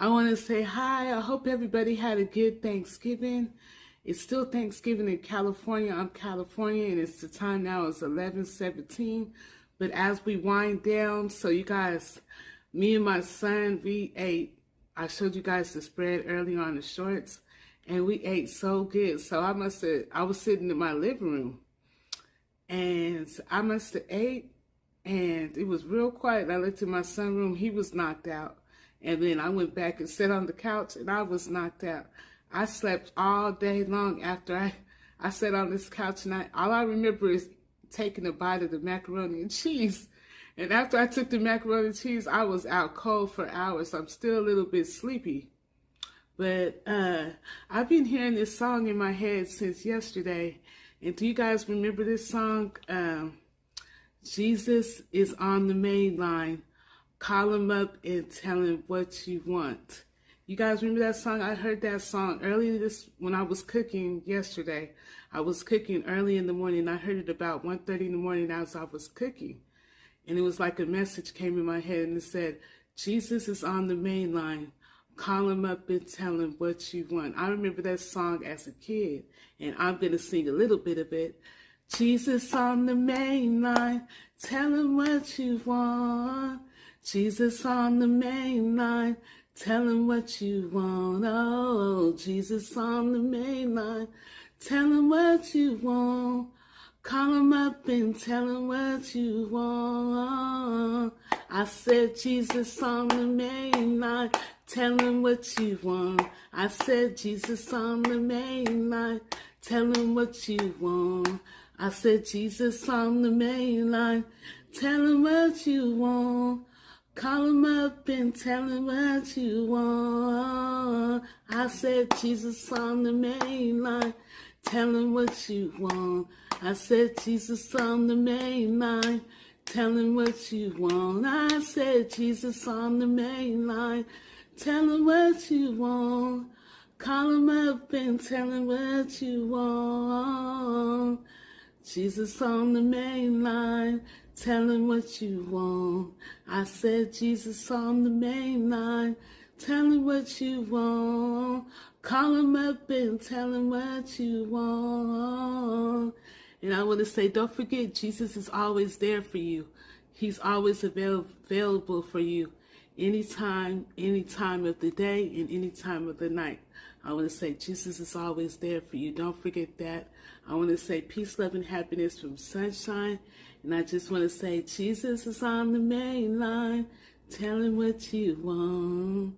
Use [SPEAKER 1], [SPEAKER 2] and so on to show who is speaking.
[SPEAKER 1] I want to say hi. I hope everybody had a good Thanksgiving. It's still Thanksgiving in California. I'm California, and it's the time now. It's 11:17. But as we wind down, so you guys, me and my son, we ate. I showed you guys the spread earlier on the shorts, and we ate so good. So I was sitting in my living room, and I must have ate, and it was real quiet. I looked in my son's room. He was knocked out. And then I went back and sat on the couch, and I was knocked out. I slept all day long after I sat on this couch, and all I remember is taking a bite of the macaroni and cheese. And after I took the macaroni and cheese, I was out cold for hours. I'm still a little bit sleepy. But I've been hearing this song in my head since yesterday. And do you guys remember this song? Jesus is on the main line. Call him up and tell him what you want. You guys remember that song? I heard that song earlier when I was cooking yesterday. I was cooking early in the morning. I heard it about 1:30 in the morning as I was cooking. And it was like a message came in my head, and it said, Jesus is on the main line. Call him up and tell him what you want. I remember that song as a kid, and I'm going to sing a little bit of it. Jesus on the main line. Tell him what you want. Jesus on the main line, tell him what you want. Oh, Jesus on the main line, tell him what you want. Call him up and tell him what you want. I said Jesus on the main line, tell him what you want. I said Jesus on the main line, tell him what you want. I said Jesus on the main line, tell him what you want. Call him up and tell him what you want. I said Jesus on the main line, tell him what you want. I said Jesus on the main line, tell him what you want. I said Jesus on the main line, tell him what you want. Call him up and tell him what you want. Jesus on the main line, tell him what you want. I said Jesus on the main line, tell him what you want. Call him up and tell him what you want. And I want to say, don't forget, Jesus is always there for you. He's always available for you. Anytime, any time of the day and any time of the night. I want to say Jesus is always there for you. Don't forget that. I want to say peace, love, and happiness from Sunshine. And I just want to say Jesus is on the main line. Tell him what you want.